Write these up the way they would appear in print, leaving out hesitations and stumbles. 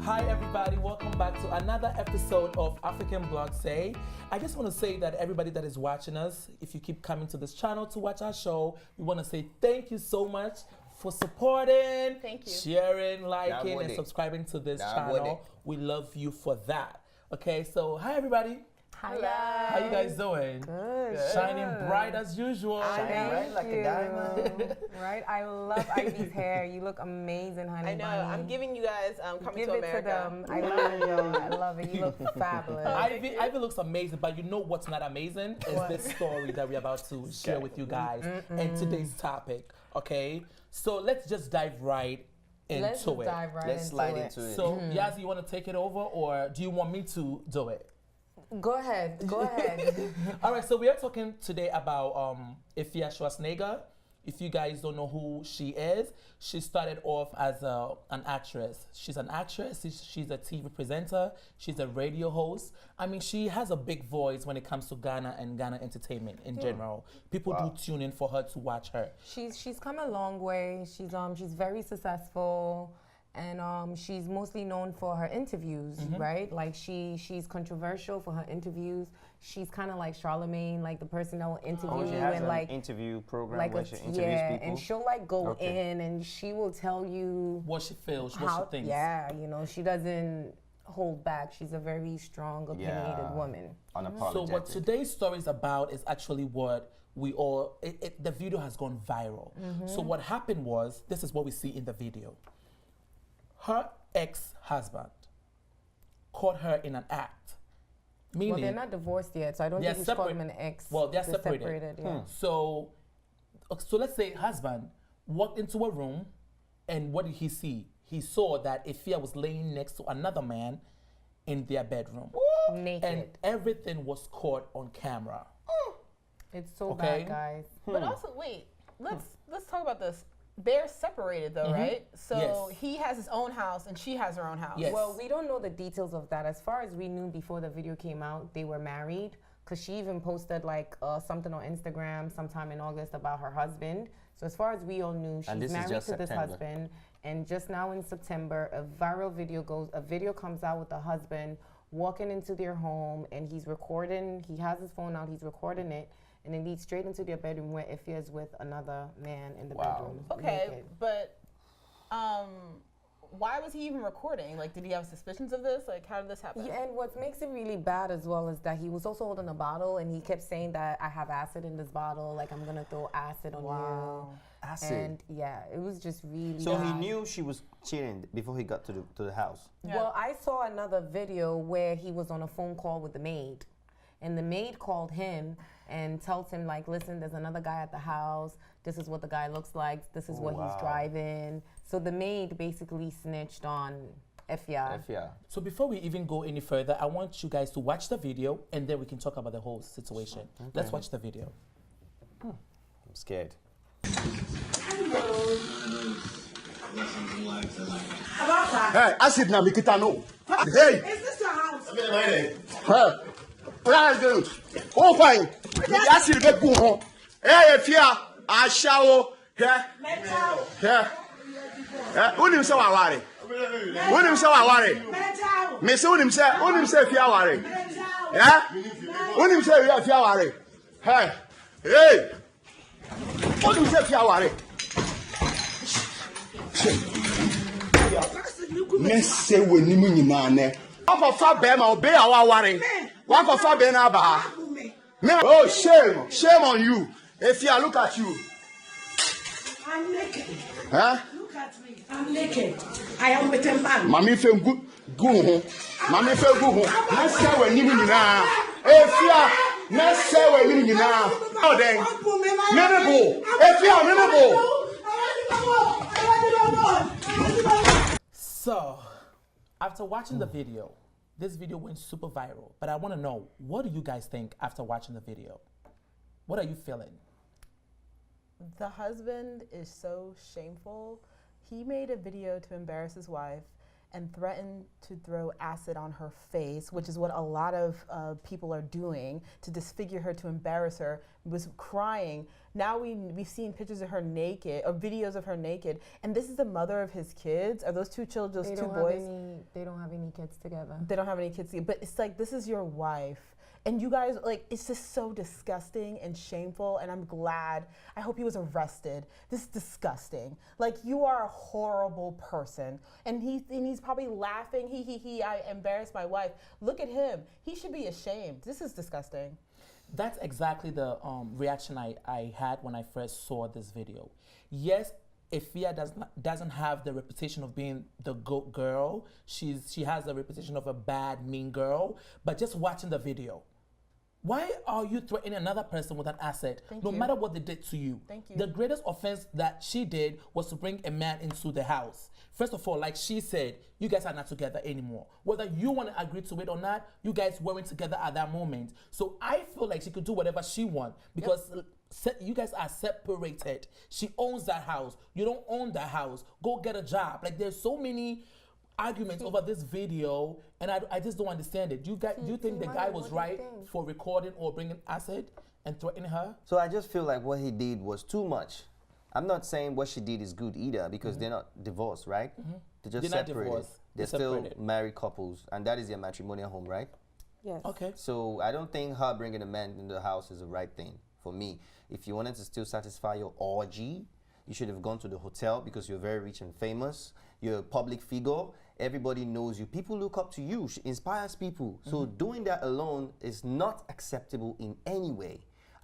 Hi everybody, welcome back to another episode of AfricanBlogsSay. I just want to say that everybody that is watching us, if you keep coming to this channel to watch our show, we want to say thank you so much for supporting, sharing, liking, and subscribing to this channel. We love you for that. Okay, so hi everybody. Hello. How you guys doing? Good. Shining bright as usual. Shining bright like a diamond. Right? I love Ivy's hair. You look amazing, honey. I know. Bunny. I'm giving you guys Coming Give to it America. to them. I love it, yo. I love it. You look fabulous. Ivy looks amazing, but you know what's not amazing is this story that we're about to share with you guys and today's topic. Okay, so let's just dive right into Let's dive right Let's slide into it. So, Yazzie, you want to take it over, or do you want me to do it? Go ahead. Go ahead. All right, so we are talking today about Afia Schwarzenegger. If you guys don't know who she is, she started off as an actress. She's an actress, she's a TV presenter, she's a radio host. I mean, she has a big voice when it comes to Ghana and Ghana entertainment in general. People do tune in for her to watch her. She's come a long way. She's very successful. And she's mostly known for her interviews, right? Like she's controversial for her interviews. She's kind of like Charlemagne, like the person that will interview she you has and an like interview program like where she interviews people. and she'll like go in and she will tell you What she feels, what she thinks. Yeah, you know, she doesn't hold back. She's a very strong, opinionated woman. Unapologetic. So what today's story is about is actually what we all, the video has gone viral. So what happened was, this is what we see in the video. Her ex-husband caught her in an act. Meaning, Well, they're not divorced yet, so I don't think you should call him an ex. Well, they're separated. Yeah. So let's say husband walked into a room, and what did he see? He saw that Afia was laying next to another man in their bedroom. Naked. And everything was caught on camera. It's so bad, guys. But also, wait, let's talk about this. They're separated though, right? So he has his own house and she has her own house. Yes. Well, we don't know the details of that. As far as we knew before the video came out, they were married, because she even posted like something on Instagram sometime in August about her husband. So as far as we all knew, she's married to this husband. And just now in September, a video comes out with the husband walking into their home, and he's recording. He has his phone out. He's recording it. And then leads straight into their bedroom where Afia is with another man in the bedroom. Okay, naked. but why was he even recording? Like, did he have suspicions of this? Like, how did this happen? Yeah, and what makes it really bad as well is that he was also holding a bottle, and he kept saying that I have acid in this bottle, like I'm gonna throw acid on you. Acid. And yeah, it was just really So bad. he knew she was cheating before he got to the house. Yeah. Well, I saw another video where he was on a phone call with the maid, and the maid called him and tells him like, listen, there's another guy at the house. This is what the guy looks like. This is what he's driving. So the maid basically snitched on Afia. So before we even go any further, I want you guys to watch the video, and then we can talk about the whole situation. Okay. Let's watch the video. I'm scared. Hey, acid na mikita no. Hey, Is this your house? hey, what are you doing? Oh, fine. The acid be go home. Hey, Afia, I shower. Yeah, Metal. yeah. Unim say wa ware. Unim say wa ware. Metal. Me say unim say Afia ware. Metal. Yeah? Unim say Afia ware. Hey, hey. Unim say Afia ware. Nesse we ni mu nyina ne. Wakofa be ma obe awa ware. Wakofa be na ba. Oh, shame on you. Afia, look at you. I'm naked. Huh? Look at me. I'm naked. I am with a man. Mami fe gu ho. Mami fe gu ho. Nesse we ni mu nyina. Afia, nesse we ni mu nyina. Oh then. Menebo. Afia, menebo. So, after watching the video, this video went super viral. But I want to know, what do you guys think after watching the video? What are you feeling? The husband is so shameful. He made a video to embarrass his wife, and threatened to throw acid on her face, which is what a lot of people are doing to disfigure her, to embarrass her, was crying. Now we've seen pictures of her naked, or videos of her naked, and this is the mother of his kids. Are those two children, those two boys? They don't have any kids together. They don't have any kids together, but it's like, this is your wife. And you guys, like, it's just so disgusting and shameful, and I'm glad. I hope he was arrested. This is disgusting. Like, you are a horrible person. And he's probably laughing, I embarrassed my wife. Look at him. He should be ashamed. This is disgusting. That's exactly the reaction I had when I first saw this video. Yes, Afia doesn't have the reputation of being the goat girl. She has the reputation of a bad, mean girl. But just watching the video, why are you threatening another person with an asset, no matter what they did to you? Thank you. The greatest offense that she did was to bring a man into the house. First of all, like she said, you guys are not together anymore. Whether you want to agree to it or not, you guys weren't together at that moment. So I feel like she could do whatever she wants because you guys are separated. She owns that house. You don't own that house. Go get a job. Like, there's so many arguments over this video, and I just don't understand it. Do you think the guy was right for recording or bringing acid and threatening her? So I just feel like what he did was too much. I'm not saying what she did is good either, because they're not divorced, right? They're just separated. They're still married couples, and that is their matrimonial home, right? Yes. Okay. So I don't think her bringing a man in the house is the right thing for me. If you wanted to still satisfy your orgy, you should have gone to the hotel, because you're very rich and famous. You're a public figure. Everybody knows you. People look up to you. She inspires people. So doing that alone is not acceptable in any way.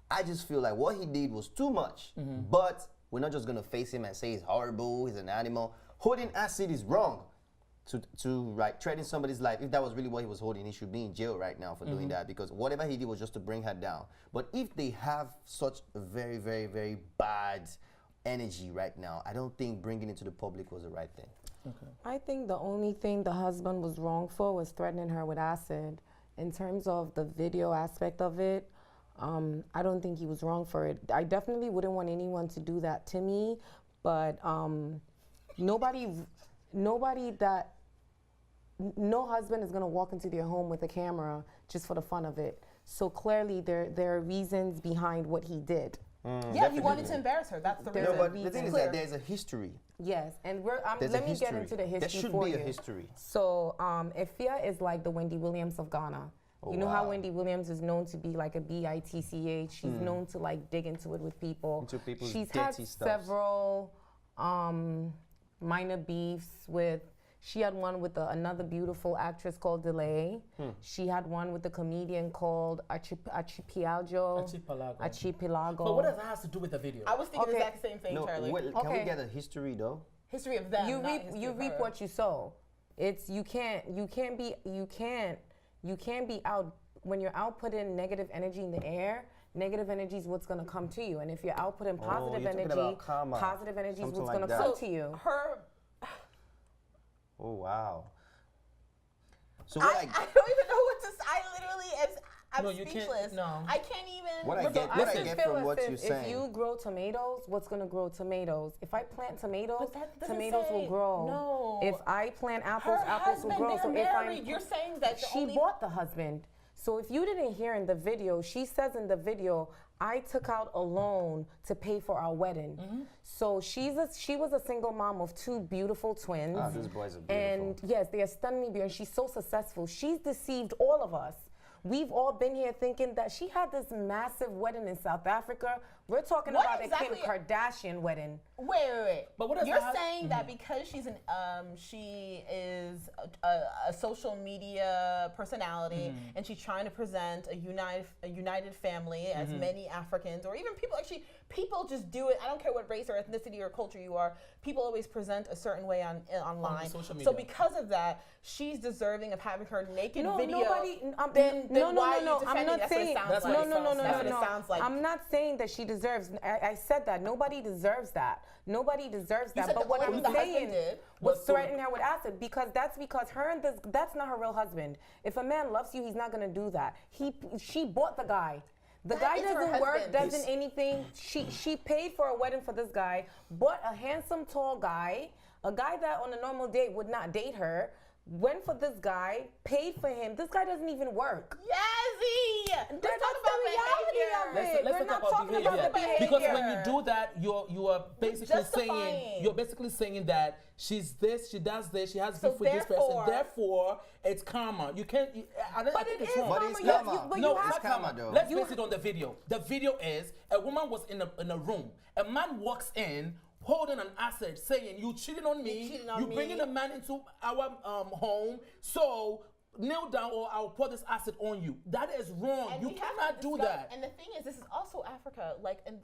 I just feel like what he did was too much. But we're not just going to face him and say he's horrible, he's an animal. Holding acid is wrong. To threaten somebody's life, if that was really what he was holding, he should be in jail right now for doing that, because whatever he did was just to bring her down. But if they have such a very, very, very bad energy right now, I don't think bringing it to the public was the right thing. Okay. I think the only thing the husband was wrong for was threatening her with acid. In terms of the video aspect of it, I don't think he was wrong for it. I definitely wouldn't want anyone to do that to me, but no husband is gonna walk into their home with a camera just for the fun of it. So clearly there are reasons behind what he did. Yeah, he wanted to embarrass her. That's the reason. No, but the thing is that there's a history. Yes, and Let me get into the history. There should for be you. a history. So Afia is like the Wendy Williams of Ghana. Oh, you know how Wendy Williams is known to be like a bitch. She's known to like dig into it with people. Into people's She's had dirty stuff. several minor beefs with. She had one with another beautiful actress called Delay. She had one with a comedian called Archipelago. But what does that have to do with the video? I was thinking the exact same thing, No, Charlie. can we get a history though? History of them. You reap what you sow. It's you can't be out when you're outputting negative energy in the air. Negative energy is what's gonna come to you, and if you're outputting positive you're talking energy, about karma. positive energy is Something what's like gonna that. come to you. Her. Oh wow. So I what don't even know what to say. I literally I'm No, you can't- speechless. no. I can't even. What I get feel from as what if you're saying. If you grow tomatoes, what's gonna grow tomatoes? If I plant tomatoes, But that doesn't tomatoes will say- grow. no. If I plant apples, Her apples will husband, grow. they're So married. You're saying that the she only- bought the husband. So if you didn't hear in the video, she says in the video, I took out a loan to pay for our wedding. So she was a single mom of two beautiful twins. These boys are beautiful. And yes, they are stunningly beautiful. She's so successful. She's deceived all of us. We've all been here thinking that she had this massive wedding in South Africa. We're talking What about exactly- a Kim Kardashian wedding. Wait. But what does You're that have- saying that because she is a social media personality and she's trying to present a united family as many Africans, or even people just do it. I don't care what race or ethnicity or culture you are. People always present a certain way online. social media. So because of that, she's deserving of having her naked No, video. nobody. Then no. why are you defending? I'm not That's saying. what it sounds like. That's what it sounds like. I'm not saying that she deserves. I said that nobody deserves that. Nobody deserves You that. said But the what only I'm the husband saying did was was threatening her with acid because that's not her real husband. If a man loves you, he's not gonna do that. She bought the guy. The That guy is her doesn't work, husband. doesn't anything. She paid for a wedding for this guy, bought a handsome, tall guy, a guy that on a normal date would not date her, went for this guy, paid for him. This guy doesn't even work. Yazzie! Let's talk about the reality of it. Let's We're not talk talking about the behavior. Because when you do that, you are basically justifying. saying that she's this, she does this, she has So beef with this person. therefore- Therefore, it's karma. You can't. I But think it it's is wrong. But karma. it's You- karma. you- but No, you it's have not to- karma, though. Let's face it on the video. The video is a woman was in a room. A man walks in holding an asset saying, you cheating on me, cheating on you me. bringing a man into our home, so kneel down or I'll pour this acid on you. That is wrong. And You we have cannot to do discuss- that. And the thing is, this is also Africa. Like in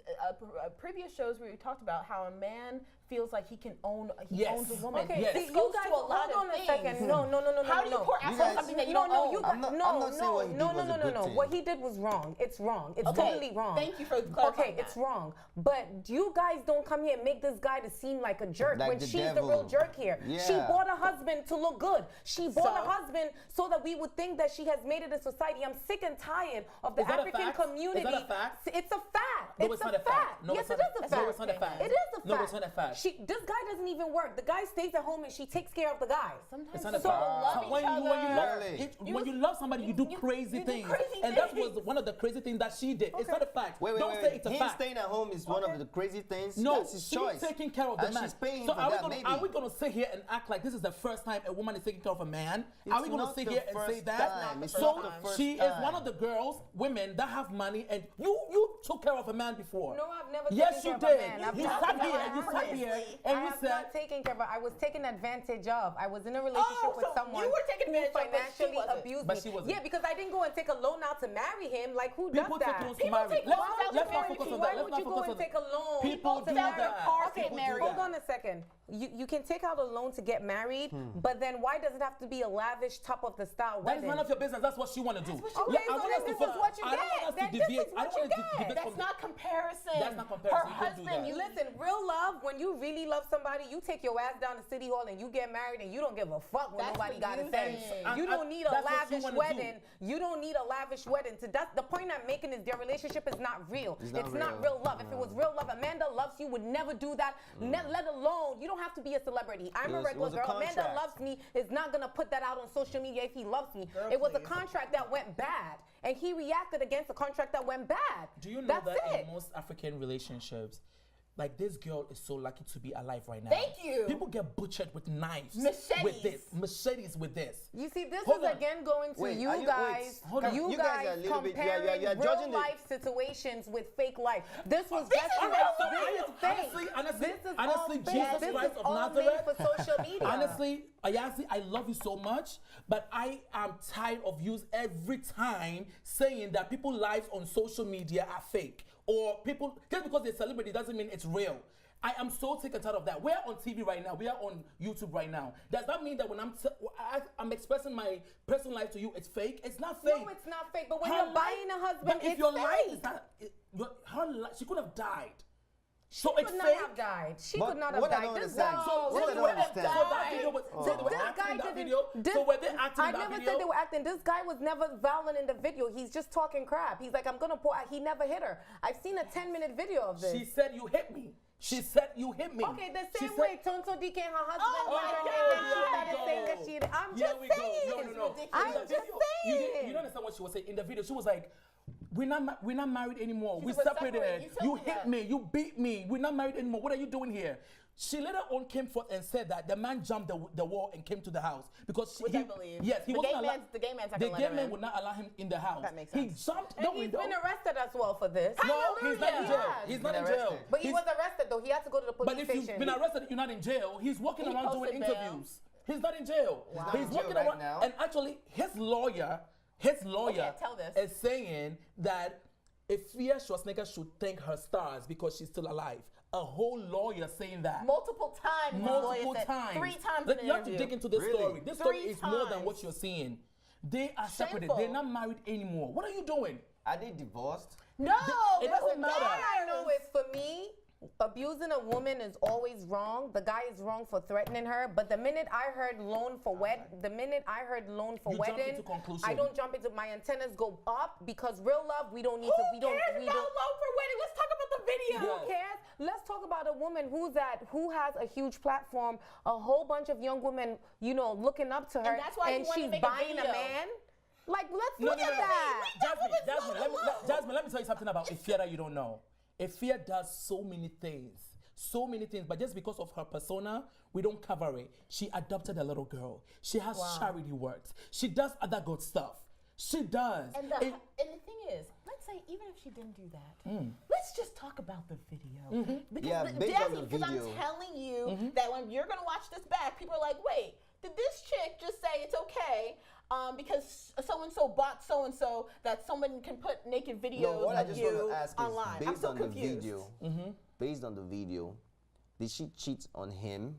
previous shows where we talked about how a man feels like he owns a woman. Okay, Yes. see, This you goes guys, to a lot hold on of a second. things. No. How do you pour acid on guys- something that you No, don't no, own? you I'm got, not saying what he did was a good no. thing. What he did was wrong. It's wrong. It's Okay, totally wrong. thank you for clarifying Okay, it's that. wrong. But you guys don't come here and make this guy to seem like a jerk Like when the she's devil. the real jerk here. She Yeah. bought a husband to look good. She bought So? a husband so that we would think that she has made it in society. I'm sick and tired of the Is that a African fact? community. Is that a fact? It's a fact. No, it's not a fact. No, Yes, it's it not is a- a fact. no, it's not a fact. It is a fact. No, it's not a fact. This guy doesn't even work. The guy stays at home and she takes care of the guy. Sometimes It's not a people fact. love So each when you love, Really? when you love somebody, you do crazy you do things, crazy and that things. was one of the crazy things that she did. It's not a fact. Wait, Don't say it's a Him fact. staying at home is one of the crazy things. No, That's his she's choice. taking care of the And man. she's paying So for are we that, gonna maybe. are we gonna sit here and act like this is the first time a woman is taking care of a man? Are we It's gonna not sit the here and say first that? time. It's So not the first she is time. one of the girls, women that have money, and you took care of a man before. No, I've never Yes, taken you care of a did. man. I've You not- sat No, here, I you sat haven't. here, I and you have said. not taken care of her. I was taken advantage of. I was in a relationship with so someone you were taken who advantage of, but she financially wasn't. abused But me. she wasn't. Yeah, because I didn't go and take a loan out to marry him. Like, who People does take that? loans to marry. take Let's loans out to not marry focus on people. that. Why Let's would not you go focus and on take a loan? People do sell their that. cars Okay, to get married. hold on a second. You can take out a loan to get married, but then why does it have to be a lavish, top of the style That is wedding? none of your business. That's what she want to do. what she Okay, Yeah, so I want then us to this is focus- what you I don't want get. us to Then this deviate. is I what don't you want us to get. deviate That's from- not comparison. That's not comparison. Her You can't do husband, that. you Listen, real love, when you really love somebody, you take your ass down to City Hall and you get married and you don't give a fuck what That's nobody what got to you say. think. You don't need a That's what you lavish wanna do. wedding. You don't need a lavish wedding. So that's the point I'm making is their relationship is not real. It's It's not not real. real love. If it was real love, Amanda loves you would never do that. Let alone, you don't have to be a celebrity. I'm a It regular was a girl. Amanda contract. loves me, is not going to put that out on social media if he loves me. It was a contract that went bad. And he reacted against a contract that went bad. Do you know That's that it. in most African relationships, like this girl is so lucky to be alive right now. Thank you. People get butchered with knives. Machetes. With this. Machetes with this. You see, this Hold is on. again going to Wait, you are you- guys. wait, hold on. You You guys are guys a little bit- comparing you're real judging the- life situations with fake life. This was This just is this real is life. fake. Honestly, This is honestly, all fake. Jesus This Christ is of all Nazareth. made for social media. Honestly, Ayazi, I love you so much, but I am tired of you every time saying that people's lives on social media are fake. Or people, just because they're celebrity doesn't mean it's real. I am so sick and tired of that. We're on TV right now. We are on YouTube right now. Does that mean that when I'm expressing my personal life to you, it's fake? It's not fake. No, it's not fake. But when Her you're life- buying a husband, but if it's your life is fake. not, her life, she could have died. So She it's could not fake. have died. She But could not have what I died. don't This understand- guy- So What I they don't would have understand- so that video was, so they were This acting guy in that didn't- video. this- So were they acting I in that never video? said they were acting. This guy was never violent in the video. He's just talking crap. He's like, I'm gonna pour. He never hit her. I've seen a 10-minute video of this. She said you hit me. She said you hit me. Okay, the She same said- way Tonto DK and her husband Oh, hit her, and then she started saying that she. I'm Here just we go. saying. No, no, no. I'm In the just video, saying. You don't understand what she was saying. In the video, she was like, we're not married anymore. We said, "We're separated. separated." You told You me hit that. me. You beat me. We're not married anymore. What are you doing here? She later on came forth and said that the man jumped the wall and came to the house because Which I believe. Yes, he The wasn't gay allowed. man's- the gay man's not The gonna let gay him man in. would not allow him in the house. That makes He sense. jumped the And he's window. been arrested as well for this. No, he's not in jail. Hallelujah. He's not in been jail. arrested. But he He's- was arrested though. He had to go to the police But if you've station. been arrested, you're not in jail. He's walking He around doing posted bail. interviews. He's not in jail. He's not He's in jail walking right around, now. and actually, his lawyer Okay, tell this. is saying that Afia Schwarzenegger should thank her stars because she's still alive. A whole lawyer saying that. Multiple times. the lawyer Multiple said. times. 3 times Like, in you the have to interview. dig into this Really? story. This story 3 is more than times. what you're seeing. They are separated. Shameful. They're not married anymore. What are you doing? Are they divorced? No, It but doesn't the matter. All I know is for me, abusing a woman is always wrong. The guy is wrong for threatening her. But the minute I heard loan for wedding, jump into conclusion. I don't jump into, my antennas go up because real love, we don't need to. We don't. Who cares about loan for wedding? Let's talk about the video. Who cares? Let's talk about a woman who has a huge platform, a whole bunch of young women, you know, looking up to her, And that's why you wanna she's make a buying a video. man. Like, let's look at that. Jasmine, let me tell you something about Afia that you don't know. Afia does so many things, but just because of her persona, we don't cover it. She adopted a little girl. She has charity works. She does other good stuff. She does. And the thing is, let's say even if she didn't do that, let's just talk about the video. Because based on the because I'm video. telling you that when you're gonna watch this back, people are like, wait, did this chick just say it's okay because so and so bought so and so that someone can put naked videos No, what I of just you want to ask online? is, I'm based so on confused. the video, based on the video, did she cheat on him?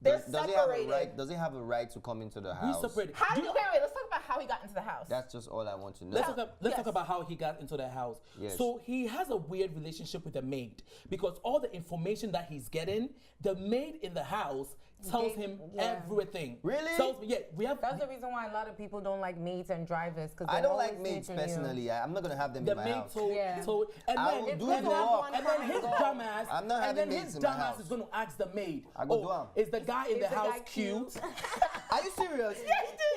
They're Does he have a separated. right? Does he have a right to come into the We house? separated. How wait, let's talk about how he got into the house. That's just all I want to know. Let's talk about how he got into the house. Yes. So he has a weird relationship with the maid because all the information that he's getting, the maid in the house tells him everything. Really? Tells me, we have. That's the reason why a lot of people don't like maids and drivers, because I don't like maids personally. I'm not gonna have them The in my maid house. told, and I then, will do and the then, work. and then his dumbass, I'm not and then having his maids in my dumbass house. is going to ask the maid, I go do 'em. is the guy in the the house guy cute? cute? Are you serious? Yeah, he did.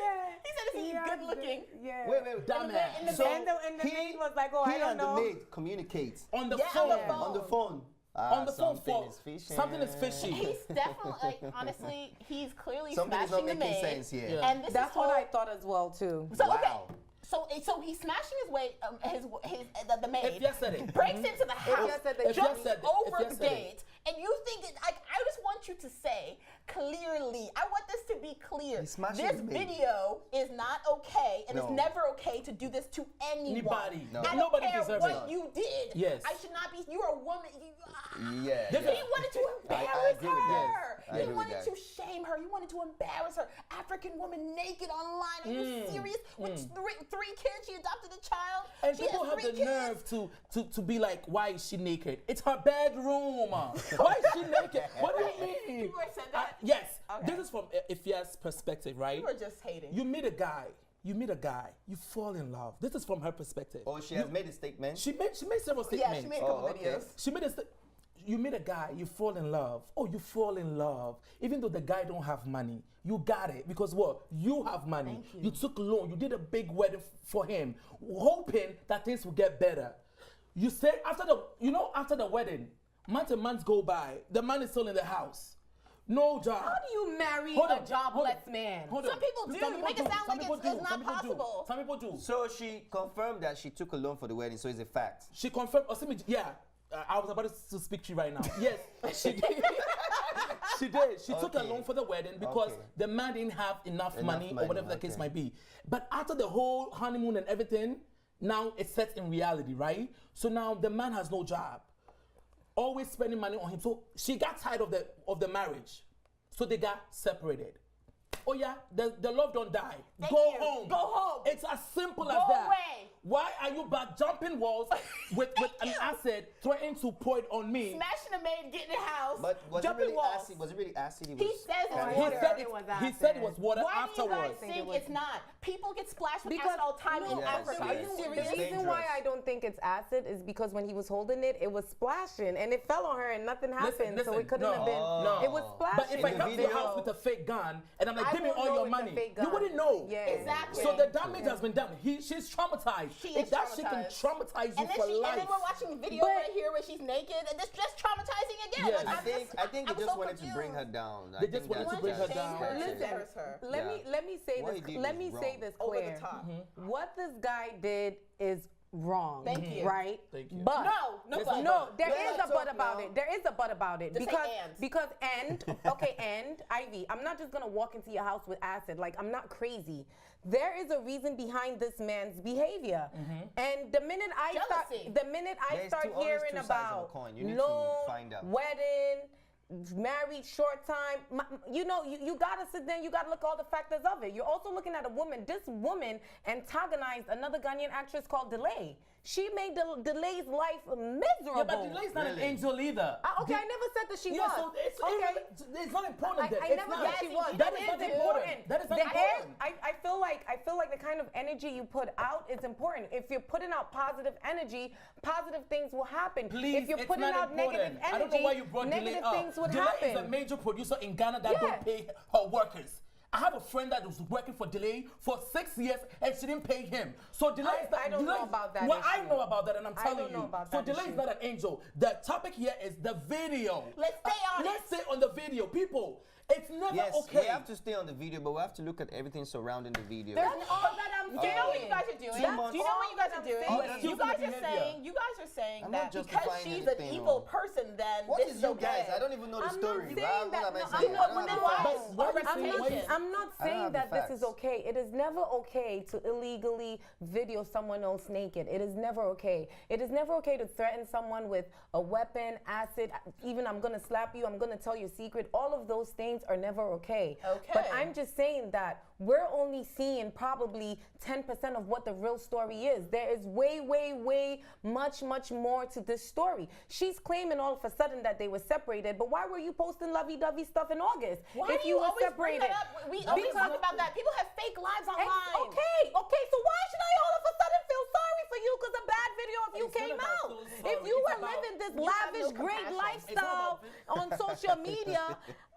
He said he's good looking. Yeah. Wait. Dumbass. And the, So and the maid was like, oh, he I don't and know. the maid communicate On the Yeah, phone. on the phone. On the phone Something for is fishy. something is fishy. He's definitely, like, honestly, he's clearly Something is smashing not the making maid. sense here. Yeah. And this That's is what whole, I thought as well, too. So Wow. okay, so he's smashing his way, the maid. If you said it. breaks into the house, said that- jumps If you said it. over If the you said it. gate, and you think that, like, I just want you to say clearly. I want this to be clear. He's smashing This his maid. video is not okay, and it's No. never okay to do this to anyone. Anybody. No. I don't Nobody care deserves what it. you did. Yes. I should not be. You're a woman. Yeah. This He is- wanted to I embarrass agree with that. her. I He agree with wanted that. to shame her. He wanted to embarrass her. African woman naked online. Are you serious? With three kids, she adopted a child. And she people has have the 3 kids. nerve to be like, why is she naked? It's her bedroom. Why is she naked? What do you mean? People have said that? Yes. Okay. This is from Afia's perspective, right? You were just hating. You meet a guy. You fall in love. This is from her perspective. Oh, she has made a statement. She made several Yeah, statements. she made a couple Oh, okay. videos. She made you meet a guy, you fall in love. Oh, you fall in love. Even though the guy don't have money, you got it. Because what? You have money. Thank you. took a loan. You did a big wedding for him, hoping that things will get better. You say after the wedding, months and months go by, the man is still in the house. No job. How do you marry Hold a on, jobless man? Hold Some on. people do. Some You people make it do. sound Some like people it's do. not Some people do. possible. Some people do. So she confirmed that she took a loan for the wedding, so it's a fact. She confirmed. Yeah, I was about to speak to you right now. Yes, she did. She did. She took a Okay. loan for the wedding because Okay. the man didn't have enough money or money, whatever the case okay. might be. But after the whole honeymoon and everything, now it's set in reality, right? So now the man has no job, always spending money on him. So she got tired of the marriage, so they got separated. Oh yeah, the love don't die. Thank Go you. home. Go home. It's as simple as Go that. away. Why are you back jumping walls with an acid threatening to pour it on me? Smashing a maid, getting in the house, But was it jumping really walls. acid? Was it really acid? He says it's He water. said It was he said it was acid. water Why do you afterwards. guys think it's not? People get splashed with Because acid all the time in Yes, Africa. Are you yes. serious? The reason why dangerous. I don't think it's acid is because when he was holding it, it was splashing and it fell on her and nothing happened. So listen, it couldn't no, have been. no. It was splashing. But if I In the come to your video- house with a fake gun and I'm like, I give me won't all know your it's a money, fake you gun. wouldn't know. Yeah. Exactly. So the damage has been done. She's traumatized. She if is that shit can traumatized. traumatize you And then, for and life. then we're watching a video But- right here where she's naked, and it's just traumatizing again. Yes. Like, I think I'm they just so wanted to bring her confused. down. I They think just wanted to that's bring her it. down. Shame her, Listen, embarrass her. let me say What this. he did Let was me say wrong. this Over clear. the top. What this guy did is wrong. Thank you. Right? Thank you. But No, no, Listen, but. no, there Let is her a but talk about now. it. There is a but about it. Just say because and. and Ivy, I'm not just gonna walk into your house with acid. Like, I'm not crazy. There is a reason behind this man's behavior. And the minute I Jealousy. There's start always hearing two sides of a about coin. You need to loan, find out. wedding, married short time, you gotta sit there and you gotta look at all the factors of it. You're also looking at a woman. This woman antagonized another Ghanaian actress called Delay. She made Delay's life miserable. Yeah, but Delay's not an angel either. Okay, I never said that she was. So it's, okay. It's not important. I never said she was. That is not important. That is not important. I feel like the kind of energy you put out is important. If you're putting out positive energy, positive things will happen. Please, if you're it's putting not out important. negative energy, I don't know why you brought negative Delay things up. would Delay happen. is a major producer in Ghana that don't pay her workers. I have a friend that was working for Delay for 6 years and she didn't pay him. So Delay is not. I don't know about that. Well, I know about that and I'm telling don't know you. about So that Delay issue. is not an angel. The topic here is the video. Let's stay on it. Let's stay on the video, people. It's never Yes, okay. we have to stay on the video, but we have to look at everything surrounding the video. There's all that I'm Do saying. you know what you guys are doing? 2 months. Do you know what you guys are doing? Oh, You excuse guys the are behavior. saying I'm not that because justifying she's anything, an evil no. person, then What this is is you okay. guys? I don't even know the I'm story. not saying that. What am I No, saying? I'm I don't have the not- facts. But why you saying- I'm not I don't saying have the that this is facts. okay. It is never okay to illegally video someone else naked. It is never okay. It is never okay to threaten someone with a weapon, acid, even I'm gonna slap you, I'm gonna tell your secret. All of those things are never okay. Okay. But I'm just saying that we're only seeing probably 10% of what the real story is. There is way, way, way much more to this story. She's claiming all of a sudden that they were separated, but why were you posting lovey-dovey stuff in August? Why if do you were always bring that up? We always talk Because- about that. People have fake lives online. Okay, so why should I all of a sudden feel sorry for you because a bad video of you It's not came about out? feeling sorry. If you It's were about- living this You have lavish, no great compassion. lifestyle on social media,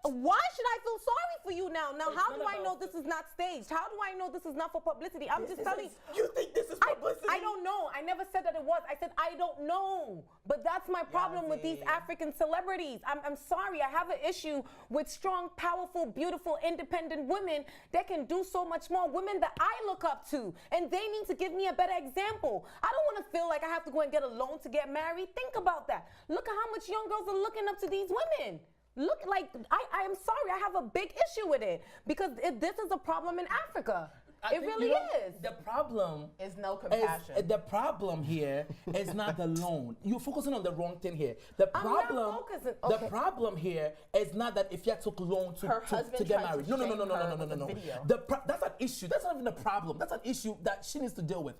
why should I feel sorry for you now? Now, how not do I know about- this is not staged? How do I know this is not for publicity? I'm just telling You think this is publicity? I don't know. I never said that it was. I said I don't know. But that's my problem with these African celebrities. I'm sorry. I have an issue with strong, powerful, beautiful, independent women that can do so much more. Women that I look up to. And they need to give me a better example. I don't want to feel like I have to go and get a loan to get married. Think about that. Look at how much young girls are looking up to these women. Look, like, I am sorry. I have a big issue with it. Because this is a problem in Africa. I It think, really you know, is. The problem Is no compassion. the problem here is not the loan. You're focusing on the wrong thing here. The I'm not problem, focusing- the okay. problem here is not that if you took loan Her to husband get tried married. to No. shame her with the video. That's an issue. That's not even a problem. That's an issue that she needs to deal with.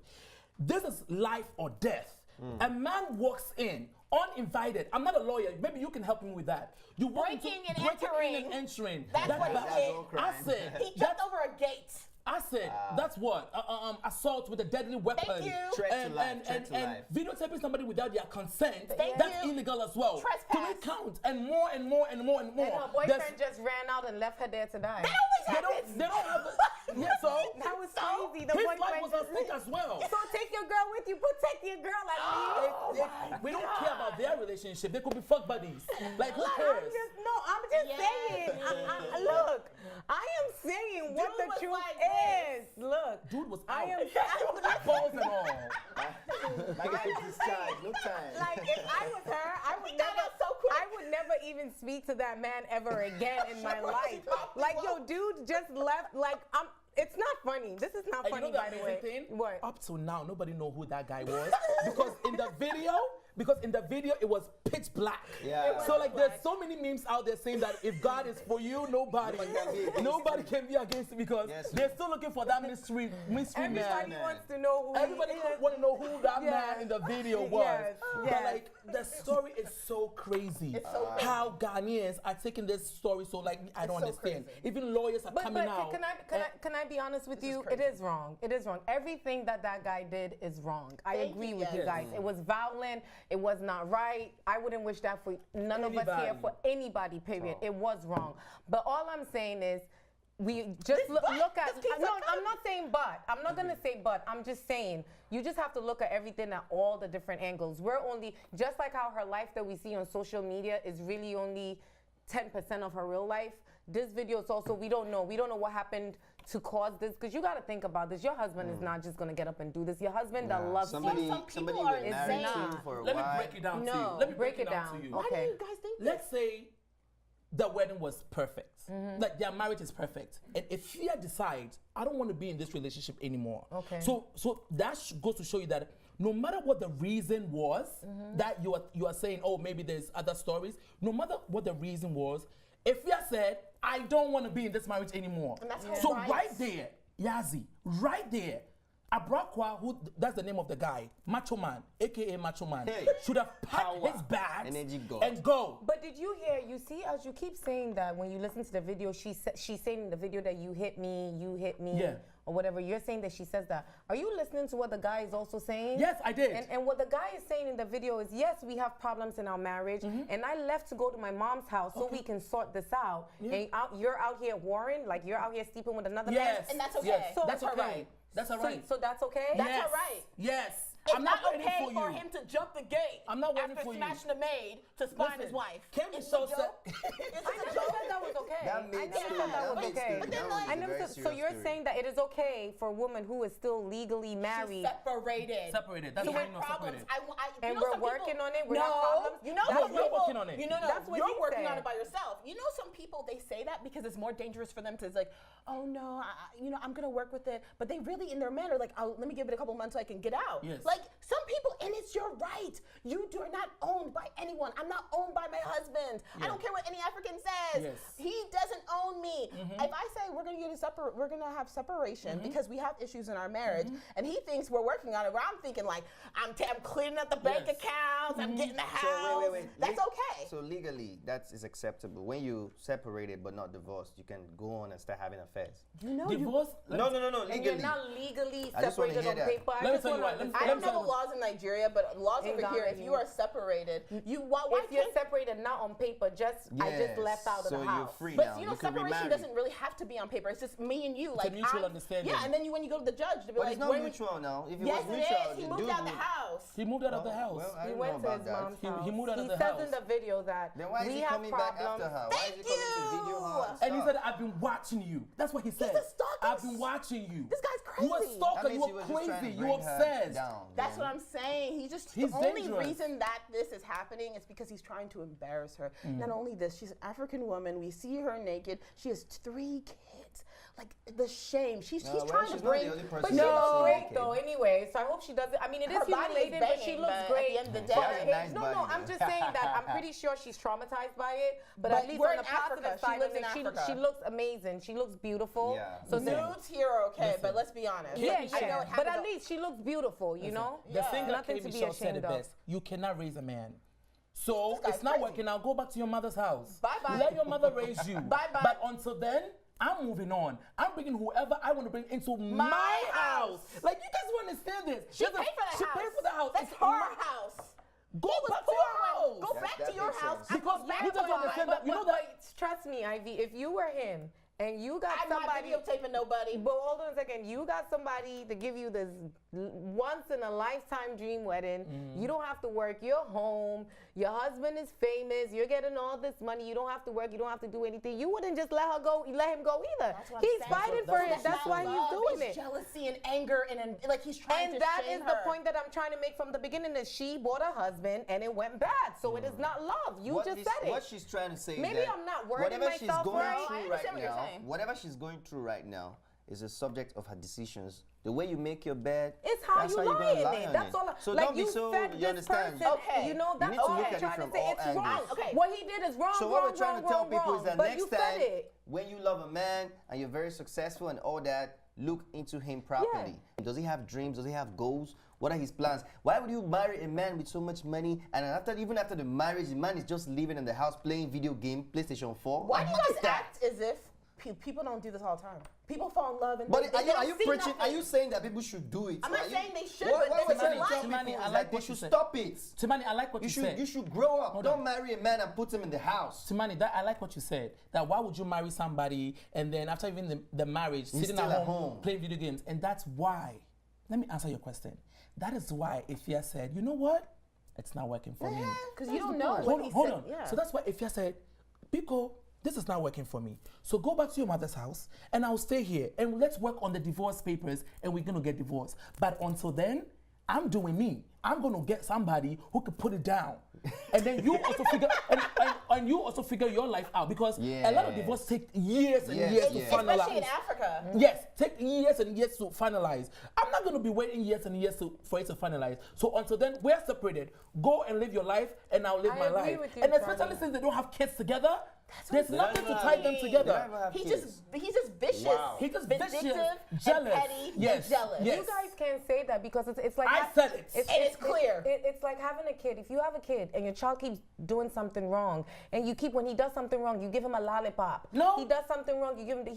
This is life or death. A man walks in uninvited. I'm not a lawyer. Maybe you can help me with that. You walk Breaking and breaking entering. in and entering. That's what he bad. did. I said He jumped over a gate. I said, that's what? Assault with a deadly weapon. Thank you. Threat to life, threat to life. Videotaping somebody without their consent, Thank that's you. illegal as well. Trespass. Can we count? And more and more and more and more. And her boyfriend just ran out and left her there to die. That always happens. They don't have a, yeah, so That was So, crazy. The his boyfriend life was at just stake as well. So take your girl with you. Protect your girl at least. We don't care about their relationship. They could be fuck buddies. Like, who I'm cares? just Yes. saying. Look, I am saying what Dude the was truth like is. Look, Dude was I out. am. Balls and all. My guy is discharged. No time. Like if I was her, I would got never. out so quick. I would never even speak to that man ever again in my life. Like yo, dude just left. Like I'm. It's not funny. This is not And funny, you know by the the way. amazing thing? What? Up till now, nobody know who that guy was because in the video, it was pitch black. Yeah. So like, there's so many memes out there saying that if God is for you, nobody can be against it because Yes. they're still looking for that mystery Everybody man. wants to know who. Everybody he is. want to know who that Yes. man in the video was. Yes. But Yes. like, the story is so crazy. It's so crazy. How Ghanaians are taking this story so like, I don't so understand. crazy. Even lawyers are But coming out. can I be honest with you? It is wrong. It is wrong. Everything that guy did is wrong. I Thank agree you, with you yes. guys. It was violent. It was not right. I wouldn't wish that for none of us here, Anybody. for anybody, period. It was wrong. But all I'm saying is, we just look at. This keeps No, on I'm not saying but. I'm not gonna say but. I'm just saying you just have to look at everything at all the different angles. We're only just like how her life that we see on social media is really only 10% of her real life. This video is also we don't know what happened to cause this because you got to think about this. Your husband is not just gonna get up and do this. Your husband that loves Somebody, you. Some people somebody are was married to insane. him for a Let me while. break it down to you. No, Let me break it down. to you. Why do Okay. you guys think that? Let's say the wedding was perfect. Like their marriage is perfect. And if Fia decides, I don't want to be in this relationship anymore. Okay. So that goes to show you that no matter what the reason was that you are saying, oh, maybe there's other stories. No matter what the reason was, if Fia said, I don't want to be in this marriage anymore. And that's her So right. right there, Yazi, right there, Abrakwa, who that's the name of the guy, Macho Man, aka Macho Man, should have packed his bags and go. But did you hear? You see, as you keep saying that when you listen to the video, she's saying in the video that you hit me, or whatever. You're saying that she says that. Are you listening to what the guy is also saying? Yes, I did. And what the guy is saying in the video is, yes, we have problems in our marriage, and I left to go to my mom's house so we can sort this out. And you're out here warring, like you're out here sleeping with another man, and that's okay. Yes. So that's okay. all right. That's all right. So that's okay? That's yes. all right. Yes. It's I'm not waiting okay for you. him to jump the gate. I'm not waiting after for you. smashing the maid to find his wife. Can't be It's so a joke. sad. I never said that was okay. That I made never story. said that That was made okay. story. But That then, was I a never very said, so serious you're story. saying that it is okay for a woman who is still legally married. Separated. Separated. That's So why when I'm not problems, separated. And you know we're some people- working on it. We're no, not problems. you know That's some you're people, working on it. You know, That's what you're he working on said. it by yourself. You know, some people they say that because it's more dangerous for them to like, oh no, I'm gonna work with it, but they really in their manner like, let me give it a couple months so I can get out. Yes. Like some people, and it's your right. You are not owned by anyone. I'm not owned by my husband. I don't care what any African says. Yes. He doesn't own me. If I say we're gonna have separation because we have issues in our marriage, and he thinks we're working on it, where I'm thinking like, I'm cleaning up the bank accounts, I'm getting the house. So wait. That's okay. So legally, that is acceptable. When you separated but not divorced, you can go on and start having affairs. You know, Divorce? No, And legally. you're not legally I just wanna separated hear on that. paper. Let me tell you what, I don't know the laws in Nigeria, but laws over here, if you are separated, why If you're can't? separated not on paper, I just left out of so the house. you're free But now. you know, can separation remarry. doesn't really have to be on paper. It's just me and you, like a mutual I'm- understanding. Yeah, and then when you go to the judge, to be But like, it's not when we- mutual now. If it Yes, was it mutual, is. He the moved dude out the would- house. He moved out of the house. Well, I He don't went know to about his that. mom's He house. moved out of the He says house. in the video that Then why is we he have coming back problems. after her? Why is he coming to video her? and And he stuff? said, I've been watching you. That's what he said. a stalker. I've been watching you. This guy's You a crazy. stalker. That You means he are was just trying to crazy. You bring her obsessed. down, That's then. what I'm saying. He's He's the only dangerous. reason that this is happening is because he's trying to embarrass her. Not only this, she's an African woman. We see her naked. She has 3 kids. Like the shame. He's well, trying she's to not bring. the only person But she that looks I've seen great naked. though anyway, so I hope she does it. I mean, it is Her body is humiliating, but she banging, looks but great. at the end of the She has day, a nice No, body, I'm though. just saying that I'm pretty sure she's traumatized by it. But But at least we're on in the positive Africa. She side lives of in it, Africa. she looks amazing. She looks beautiful. Yeah. So nudes here are okay, but let's be honest. yeah, I know it but happens at least she looks beautiful, you know? The singer Nothing K. to be Michelle said it ashamed of. best. You cannot raise a man. So guy's it's not crazy. working out. Go back to your mother's house. Bye-bye. Let your mother raise you. Bye-bye. But until then, I'm moving on. I'm bringing whoever I want to bring into my house. Like, you guys don't understand this. She There's a- paid for the She house. paid for the house. That's It's her my- house. Go He was back to poor your when- house. Go back to that your makes house. sense. I Because go back you to just mine. understand that. You know that. Trust me, Ivy, if you were him and you got I'm not somebody, videotaping nobody. but hold on a second, you got somebody to give you this once in a lifetime dream wedding. You don't have to work. You're home. Your husband is famous. You're getting all this money. You don't have to work. You don't have to do anything. You wouldn't just let him go either. That's what I'm He's saying. fighting for it. That's why not he's love, doing it's it. jealousy and anger and like he's trying to And that shame is the her. point that I'm trying to make from the beginning is she bought a husband and it went bad. So it is not love. You What just this- said it. What she's trying to say Maybe is that I'm not wording whatever she's myself going right. I through understand right what you're now, saying. whatever she's going through right now is a subject of her decisions. The way you make your bed, It's how that's you how you're lie gonna in lie it. on That's it. all. So Like don't be you so, fed you this understand? person. Okay. You know, You that's need to all look I'm at it trying to from say. all It's wrong. angles. Okay. What he did is wrong. So what wrong, we're trying wrong, to tell wrong, people wrong. is that But next you time, said it. when you love a man and you're very successful and all that, look into him properly. Does he have dreams? Does he have goals? What are his plans? Why would you marry a man with so much money and even after the marriage, the man is just living in the house playing video game, PlayStation 4? Why do you What guys is that? act as if people don't do this all the time? People fall in love and But they are don't you see preaching? nothing. Are you saying that people should do it? I'm not Are you- saying they should, What but we're this is trying to life. tell Timani, people I is like that they what you should said. stop it. Timani, I like what you said. You should grow up. Hold Don't on. marry a man and put him in the house. Timani, that I like what you said. That why would you marry somebody and then after even the marriage, sitting still at at home, home. playing video games? And that's why. Let me answer your question. That is why Afia said, you know what? It's not working for me. Because you don't know what Hold he on, hold said. on. Yeah. So that's why Afia said, Pico, this is not working for me. So go back to your mother's house and I'll stay here and let's work on the divorce papers and we're gonna get divorced. But until then, I'm doing me. I'm gonna get somebody who could put it down. And then you also figure and you also figure your life out because a lot of divorce take years and years to finalize. Especially in Africa. Yes, take years and years to finalize. I'm not going to be waiting years and years for it to finalize. So until then, we're separated. Go and live your life, and I'll live I my agree life. with you, And especially Charlie. since they don't have kids together, There's nothing to tie them together. He's just vicious. Wow. He's just vindictive, vicious, jealous. and petty, Yes, and jealous. yes. You guys can't say that because it's like I said it. It's clear. It's like having a kid. If you have a kid and your child keeps doing something wrong, and when he does something wrong, you give him a lollipop. No. He does something wrong, you give him.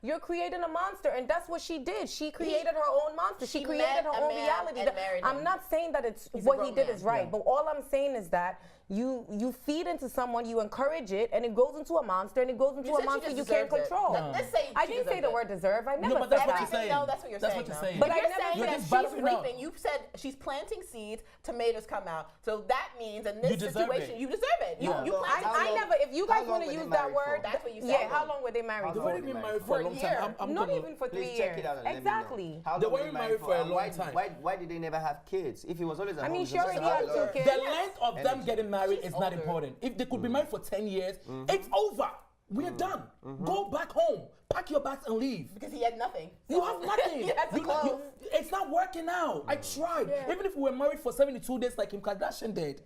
You're creating a monster, and that's what she did. She created her own monster. She created met her a own man reality. and married I'm him. not saying that He's a what he grown did man. is right, but all I'm saying is that you feed into someone, you encourage it, and it goes into a monster, and it goes into You a said she monster just you can't deserves it. control. Let's say I she didn't say deserves the it. word deserve. I never No, but said that's what that. you're saying. No, that's what you're That's saying. what you're though. saying. But But I you're never saying You're that just she's battling up. reaping. You said she's planting seeds, tomatoes come out. So that means in this You deserve situation, it. you deserve it. You Yeah. you Well, planted how I long- never. If you guys how long want to were they use that married word, for? That's what you said. Yeah, how long were they married How They've for? already been married for a long a time. year. I'm Not gonna- even for 3 Please years. check it out and let me know. Exactly. How They long were weren't married for a long why, time. Why did they never have kids? If he was always at I home, mean, he she was already just had out 2 there. kids. The length of them Energy. getting married is not older. important. If they could be married for 10 years, it's over. We're done. Go back home. Pack your bags and leave. Because he had nothing. You have nothing. He had to close. It's not working out. I tried. Even if we were married for 72 days like Kim Kardashian did,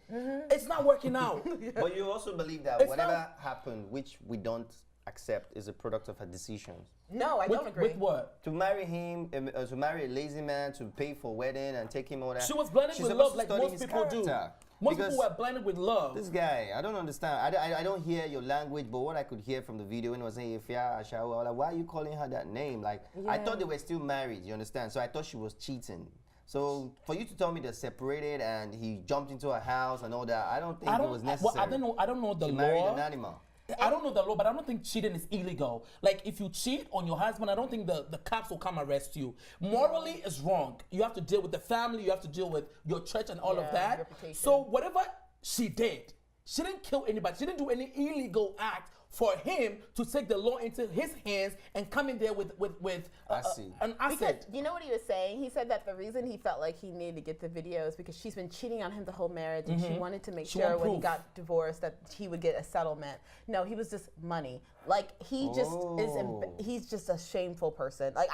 it's not working out. But you also believe that It's whatever not- happened, which we don't accept, is a product of her decisions. No, I don't agree. With what? To marry him, to marry a lazy man, to pay for wedding and take him all that. She was blinded She's with supposed love to like study most his people do. character. Most Because people were blinded with love. This guy, I don't understand. I don't hear your language, but what I could hear from the video when it was saying Afia Schwarzenegger, like, why are you calling her that name? Like, I thought they were still married, you understand? So I thought she was cheating. So for you to tell me they're separated and he jumped into her house and all that, I don't think it was necessary. Well, I don't know the She law. married an animal. I don't know the law, but I don't think cheating is illegal. Like, if you cheat on your husband, I don't think the cops will come arrest you. Morally, it's wrong. You have to deal with the family, you have to deal with your church and all of that. reputation. So whatever she did, she didn't kill anybody. She didn't do any illegal act for him to take the law into his hands and come in there with I see. an Because asset. you know what he was saying? He said that the reason he felt like he needed to get the video is because she's been cheating on him the whole marriage, and she wanted to make She sure want when he proof. got divorced that he would get a settlement. No, he was just money. Like he just he's just a shameful person. Like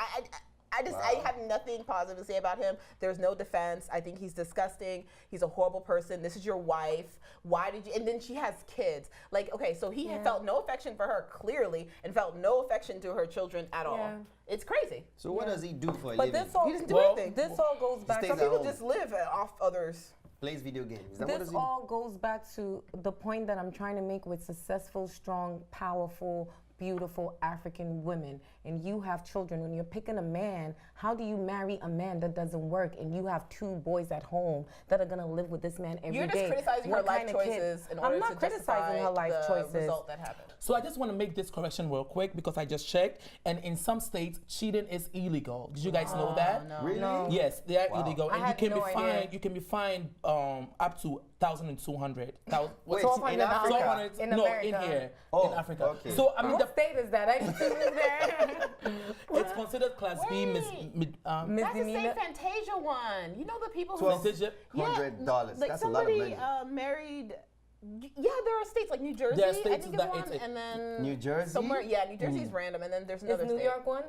I have nothing positive to say about him. There's no defense. I think he's disgusting. He's a horrible person. This is your wife. Why did you? And then she has kids. Like, okay, so he had felt no affection for her clearly, and felt no affection to her children at all. It's crazy. So what does he do for a But living? this all He doesn't do anything. This all goes back. stays Some at people home. just live off others. Plays video games. Is that what does This he do? all goes back to the point that I'm trying to make with successful, strong, powerful, beautiful African women, and you have children. When you're picking a man, how do you marry a man that doesn't work and you have 2 boys at home that are gonna live with this man every day? You're just criticizing her What life kind of kid? choices in order I'm not to criticizing her life justify the choices. result that happened. So I just want to make this correction real quick because I just checked, and in some states, cheating is illegal. Did you guys know that? Really? No. Yes, they are Wow. illegal, I and you had can no be idea. fined. You can be fined up to 1,200. Wait, in 1200 Africa? 1200. In no, America. in here, Oh, in Africa. okay. So I mean, What state is that? I need to move there. it's considered Class B That's the Misdemeanor. same Fantasia one. You know the people who misdemeanor. $100. like That's a lot of somebody money. married. Yeah, there are states like New Jersey. There are I states think is that one, it's- and then New Jersey? somewhere. Yeah, New Jersey's random, and then there's Is another New state. York one?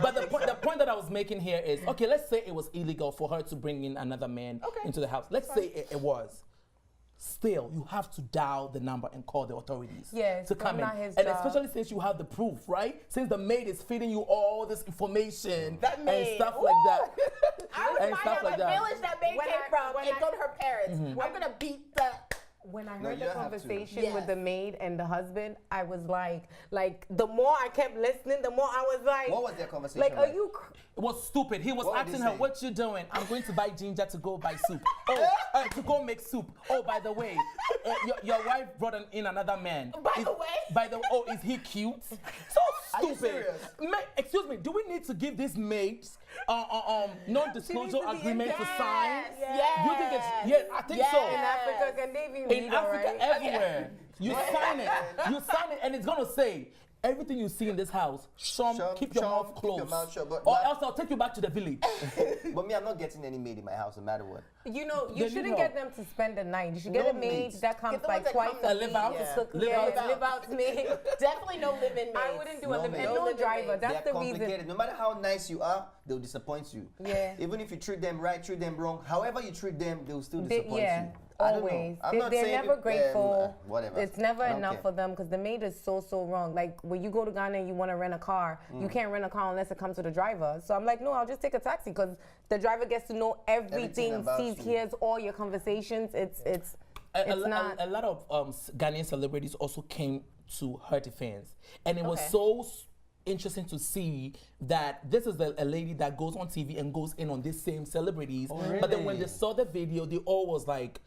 But the point that I was making here is, okay, let's say it was illegal for her to bring in another man Okay. into the house. Let's say it was. Still, you have to dial the number and call the authorities Yes, to but come in. not his And job. especially since you have the proof, right? Since the maid is feeding you all this information That maid. and stuff like that. I would And find stuff out like what that. village that maid When came I- from when and I- go to her parents. I'm gonna beat the. When I No, heard you the don't have to. conversation Yes. with the maid and the husband, I was like the more I kept listening, the more I was like, What was their conversation like, are like? you? It was stupid. He was What would he asking her, say? "What you doing?" "I'm going to buy ginger to go buy soup." To go make soup. Oh, by the way, your wife brought in another man. By the way? Oh, is he cute? So Are you stupid. serious? Excuse me. Do we need to give these maids non-disclosure to be agreement to Yes, sign? yes. You think it's? Yes, I think so. In Africa, can they be In legal, Africa, right? everywhere. You sign it. You sign it, and it's gonna say everything you see in this house. Keep your mouth keep your closed, mouth shut, but or not- else I'll take you back to the village. But me, I'm not getting any maid in my house, no matter what. You know, They you need shouldn't help. get them to spend the night. You should get No a maid maids. that comes Get the like ones that twice come a to live week. out? Yeah. Live Yeah, out? live out maid. Definitely no living maids. I wouldn't do No a live maid. and No no living driver. maids. That's They're the reason. complicated. No matter how nice you are, they'll disappoint you. Yeah. Even if you treat them right, treat them wrong, however you treat them, they'll still disappoint yeah. you. I don't know. Always. I'm not They're saying never it, grateful. whatever. It's never I don't enough care. for them because the maid is so wrong. Like when you go to Ghana and you want to rent a car, you can't rent a car unless it comes with a driver. So I'm like, no, I'll just take a taxi because the driver gets to know everything, about sees, you. hears all your conversations. It's not. A lot of Ghanaian celebrities also came to her defense, and it was Okay. so interesting to see that this is a lady that goes on TV and goes in on these same celebrities. But then when they really? saw the video, they all was like,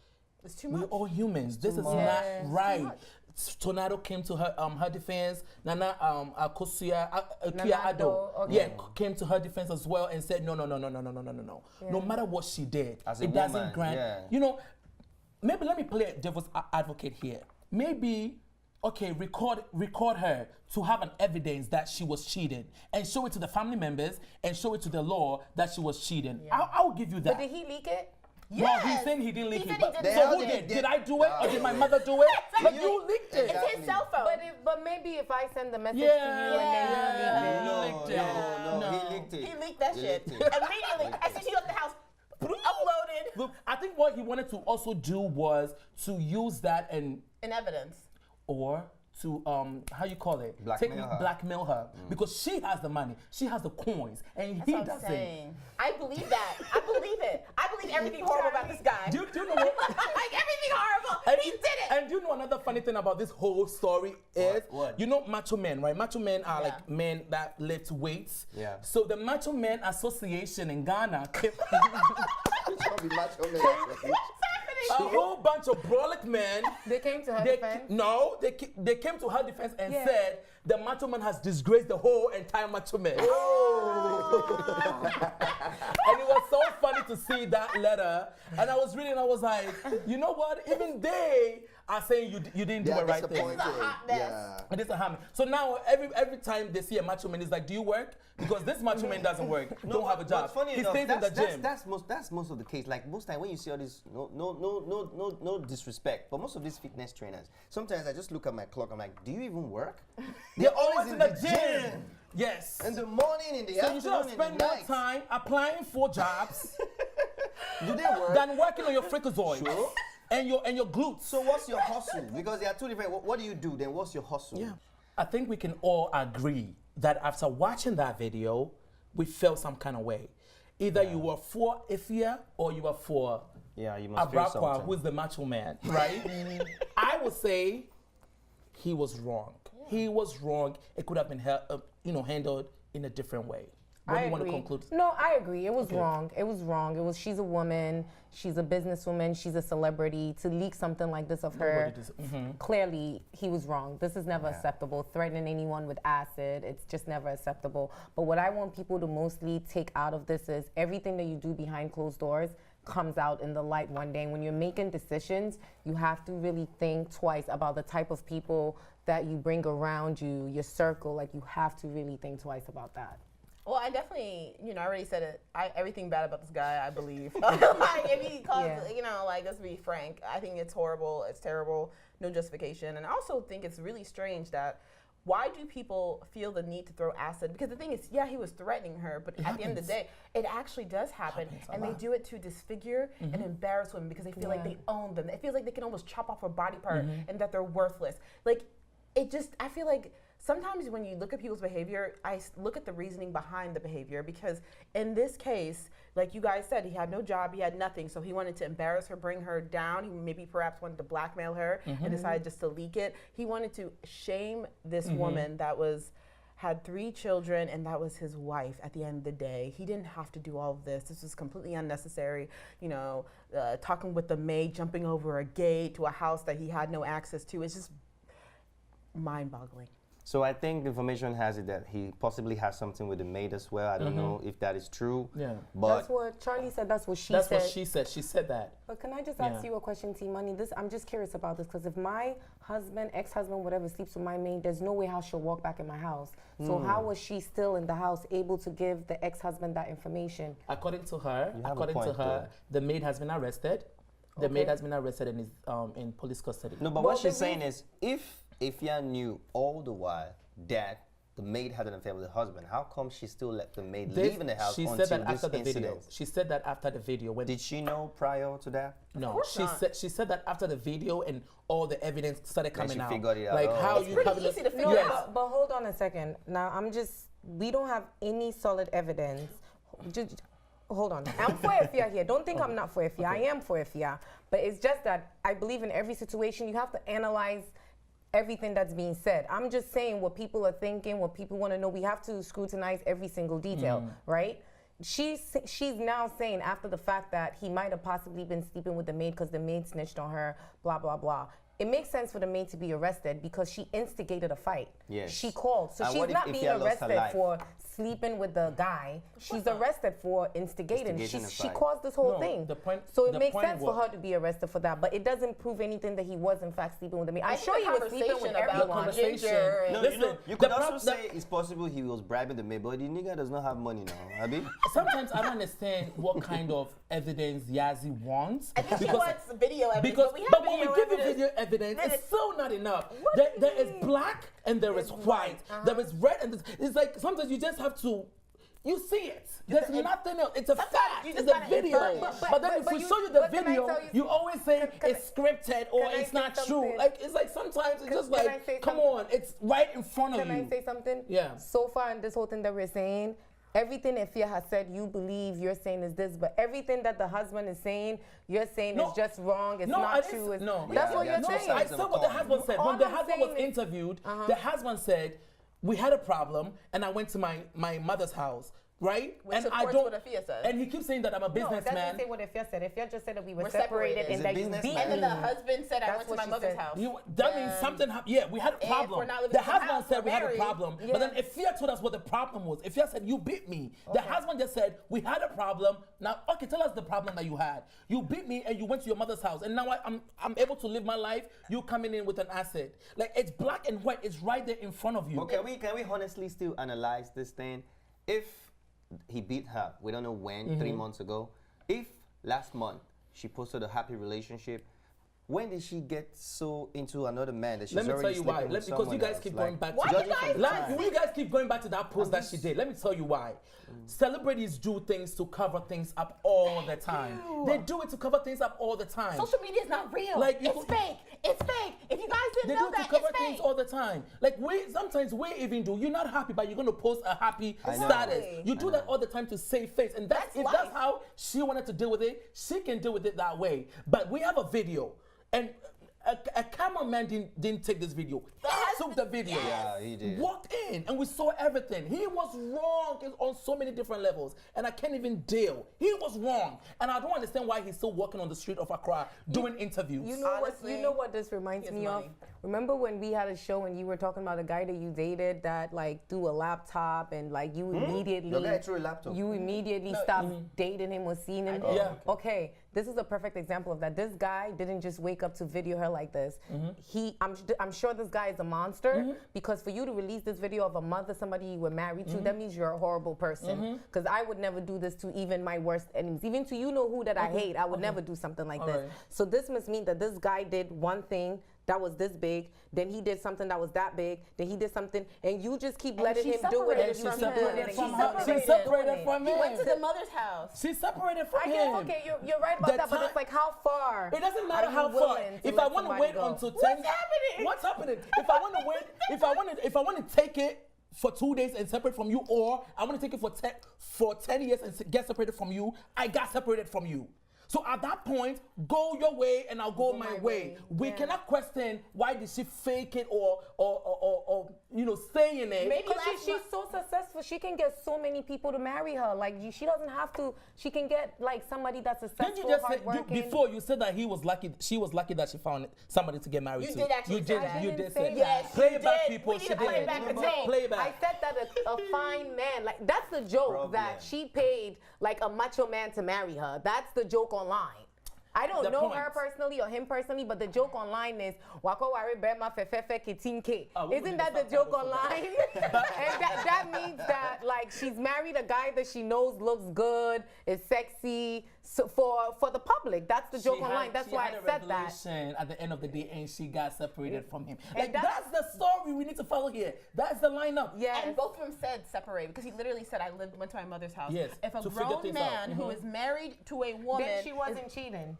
It's too we're much. all humans. This is much. not Yeah. It's too right. much. Tornado came to her defense. Nana Akosua Kia Nana Addo, Addo, okay. yeah, came to her defense as well and said no. No matter what she did, As a it doesn't woman, grant. yeah. You know, maybe let me play devil's advocate here. Maybe, okay, record her to have an evidence that she was cheating and show it to the family members and show it to the law that she was cheating. I'll give you that. But did he leak it? Well, he's Yes. saying he didn't leak He it. said he But didn't. so who They did? did. Did I do it or did my mother do it? But you leaked it. It's his cell phone. But maybe if I send the message to Yeah. you and then you No. leak it. leaked it. No, No. he leaked it. He leaked that He shit leaked it. immediately. As soon as he left the house, uploaded Look, I think what he wanted to also do was to use that and in evidence. or to how you call it? Blackmail her. Blackmail her because she has the money, she has the coins, and That's he what I'm doesn't. saying. I believe that. I believe it. I believe everything horrible about this guy. Do you know what? like everything horrible. And He did it. And do you know another funny thing about this whole story is, What? you know, macho men, right? Macho men are Yeah. like men that lift weights. Yeah. So the Macho Men Association in Ghana came, It's gonna be much over a whole bunch of brolic men. They came to her They, defense. no, they came to her defense and Yeah. said the Macho Man has disgraced the whole entire Macho Man. And it was so funny to see that letter. And I was reading, I was like, you know what? Even they are saying you didn't do the right thing. This is a hot mess. Yeah. And it's a hammer. So now every time they see a macho man, it's like, do you work? Because this macho man doesn't work. Don't have a job. But funny He enough, stays in the gym. that's most of the case. Like most time when you see all this, no disrespect, but most of these fitness trainers, sometimes I just look at my clock. I'm like, do you even work? They're always in the gym. Yes. In the morning, in the So you should have afternoon, in spent the more night. time applying for jobs Do they work? than working on your freakazoids Sure. and your glutes. So what's your hustle? Because there are two different. What do you do? Then what's your hustle? Yeah. I think we can all agree that after watching that video, we felt some kind of way. Either you were for Afia or you were for Yeah, you must feel Abrakwa, something. who's the macho man, right? I would say he was wrong. He was wrong. It could have been handled in a different way. What do you want to conclude? No, I agree. It was wrong. It was wrong. She's a woman. She's a businesswoman. She's a celebrity. To leak something like this of her, clearly he was wrong. This is never acceptable. Threatening anyone with acid, it's just never acceptable. But what I want people to mostly take out of this is everything that you do behind closed doors comes out in the light one day. When you're making decisions, you have to really think twice about the type of people that you bring around you, your circle. Like, you have to really think twice about that. Well, I definitely, I already said it. Everything bad about this guy, I believe. like, if he calls, let's be frank. I think it's horrible. It's terrible. No justification. And I also think it's really strange that why do people feel the need to throw acid? Because the thing is, yeah, he was threatening her, but at the end of the day, it actually does happen. And they do it to disfigure and embarrass women because they feel like they own them. It feels like they can almost chop off a body part and that they're worthless. Like, I feel like sometimes when you look at people's behavior, I look at the reasoning behind the behavior, because in this case, like you guys said, he had no job, he had nothing, so he wanted to embarrass her, bring her down. He maybe perhaps wanted to blackmail her and decided just to leak it. He wanted to shame this woman that had 3 children, and that was his wife at the end of the day. He didn't have to do all of this. This was completely unnecessary. Talking with the maid, jumping over a gate to a house that he had no access to. It's just mind-boggling. So I think information has it that he possibly has something with the maid as well. I don't know if that is true. Yeah. But That's what Charlie said. That's what she That's said. what she said. She said that. But can I just ask you a question, T Money? I'm just curious about this, because if my husband, ex-husband, whatever, sleeps with my maid, there's no way how she'll walk back in my house. So how was she still in the house able to give the ex-husband that information? According to her, You have a point there. the maid has been arrested. The maid has been arrested and is in police custody. no, but Well, what she's the saying is, if Afia knew all the while that the maid had an affair with the husband. How come she still let the maid live in the house She until said that this after the incident? video. She said that after the video. When Did she know prior to that? No, she said that after the video and all the evidence started coming out. figured it out. Like Oh. how It's you pretty having easy to figure yes. out. But hold on a second. Now, we don't have any solid evidence. Just, hold on. I'm for Afia here. Don't think I'm not for Afia. I am for Afia. But it's just that I believe in every situation you have to analyze everything that's being said. I'm just saying what people are thinking, what people want to know. We have to scrutinize every single detail, right? She's now saying after the fact that he might have possibly been sleeping with the maid because the maid snitched on her, blah, blah, blah. It makes sense for the maid to be arrested because she instigated a fight. Yes. She called. So And she's what if not being Afia lost her arrested life? for sleeping with the guy. She's arrested for instigating. Instigating a She fight. caused this whole No, thing. the So it makes point sense for was- her to be arrested for that. But it doesn't prove anything that he was in fact sleeping with the maid. I'm I sure think he the was sleeping with conversation about everyone. conversation- Ginger and No, Listen, you the could prob- also say it's possible he was bribing the maid, but the nigga does not have money now, Abi. Sometimes I don't understand what kind of evidence Yazzie wants. I think she because- wants video evidence, Because, but we have but when we video give you evidence. video evidence, Then it's still not enough. What There, do you there is mean? black and there is white. There is red and it's like sometimes you just have to. You see it. There's nothing else. It's a fact. you It's just a gotta video. infer it. But then if but we you- show you the but can I video, tell you you always say can it's scripted or can I it's say not true. something? Like it's like sometimes it's just can I like, say come something? on, it's right in front of Can you. I say something? Yeah. So far in this whole thing that we're saying, everything Afia has said, you believe, you're saying is this, but everything that the husband is saying, you're saying No. is just wrong, it's No, I not didn't true. say- It's, no. That's Yeah, what yeah, you're no, saying. I said what the husband said. All When the I'm husband was saying is- interviewed, the husband said, we had a problem and I went to my mother's house. Right? Which and I supports don't. what Afia said. And he keeps saying that I'm a No, that businessman. didn't say what Afia said. Afia just said that we were We're separated, separated. and He's a that you beat businessman. And then the me. husband said, I That's went to what my she mother's said. house. That means something happened. Yeah, we had a if problem. we're not living The in the husband house, said we we're had a married. problem. Yeah. But then Afia told us what the problem was. Afia said, you beat me. The husband just said, we had a problem. Now, okay, tell us the problem that you had. You beat me and you went to your mother's house. And now I'm able to live my life. You coming in with an asset. Like, it's black and white. It's right there in front of you. But can we honestly still analyze this thing? If he beat her, we don't know when, 3 months ago. If last month she posted a happy relationship, when did she get so into another man that she's Let me already tell you why. sleeping with Because you someone guys else? keep Like, going back Why to you guys Like, lie? you guys keep going back to that post that she did. Let me tell you why. Celebrities do things to cover things up all the time. They do it to cover things up all the time. Social media is not real. Like, you- it's fake. It's fake. If you guys They didn't do know it to that, cover it's things fake. all the time. Like sometimes we even do. You're not happy, but you're gonna post a happy I know. status. You do that all the time to save face, and That's if life. that's how she wanted to deal with it, she can deal with it that way. But we have a video, and a cameraman didn't take this video. He took the video. Yeah, he did. Walked in, and we saw everything. He was wrong on so many different levels, and I can't even deal. He was wrong, and I don't understand why he's still walking on the street of Accra doing interviews. You know what this reminds he me has of? money. Remember when we had a show and you were talking about a guy that you dated that like threw a laptop and like you immediately Your guy threw a laptop? You immediately stopped dating him or seeing him. did. Yeah. Okay, this is a perfect example of that. This guy didn't just wake up to video her like this. I'm sure this guy is a monster because for you to release this video of a mother, somebody you were married to, that means you're a horrible person. Because I would never do this to even my worst enemies. Even to you know who that I hate, I would never do something like this. Alright. So this must mean that this guy did one thing that was this big, then he did something that was that big, then he did something, and you just keep letting she him do it. separated And She from him. separated She from her. She separated. separated from He him. went to the mother's house. She separated from I him. guess, okay, you're right about The that, but time- it's like how far? It doesn't matter are you how far. willing to If let I want to somebody wait go? until 10, What's happening? What's happening? If I want to wait, if I want to take it for 2 days and separate from you, or I want to take it for 10 years and get separated from you, I got separated from you. So at that point, go your way and I'll go my way. We cannot question why did she fake it or stay in it. Because she's so successful, she can get so many people to marry her. Like she doesn't have to. She can get like somebody that's Didn't successful, you just say hardworking. before you said that he was lucky? She was lucky that she found somebody to get married You to. did actually You say did. that. You I did didn't say. say Yes, Play you it back, did. people. We need She to play did. back the No, tape. play it back. I said that a fine man, like that's the joke that she paid like a macho man to marry her. That's the joke online. I don't The know point. her personally or him personally, but the joke online is "Wako wari bema fefefe kitinke." we Isn't need that to the stop joke that online? And that means that like she's married a guy that she knows looks good, is sexy, so for the public. That's the joke She online. had- That's she why had I a said that. revelation at the end of the day, and she got separated from him. And Like that's the story we need to follow here. That's the lineup. Yes. And both of them said separate because he literally said, went to my mother's house. Yes, If a to figure grown things man out. who is married to a woman, Then she wasn't cheating.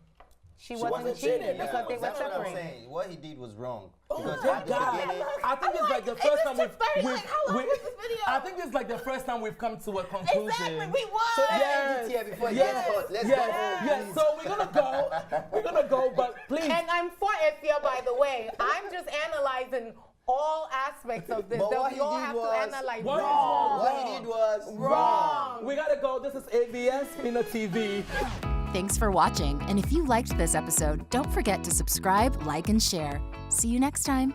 She wasn't wasn't cheating. cheating Yeah, because they were That's what I'm separated. saying. What he did was wrong. Oh Because my at the God. beginning, I think it's like the first time like, how long was this video? I think it's like the first time we've come to a conclusion. Exactly, we won. so let's Yes. end it here before it Yes. gets hot. Let's Yes. go. Yes. So we're gonna go, but please. And I'm for Afia, by the way. I'm just analyzing all aspects of this. But That what we he all did have was to analyze. What is Wrong. What he did was Wrong. We gotta go. This is ABS MinaTV. Thanks for watching, and if you liked this episode, don't forget to subscribe, like, and share. See you next time.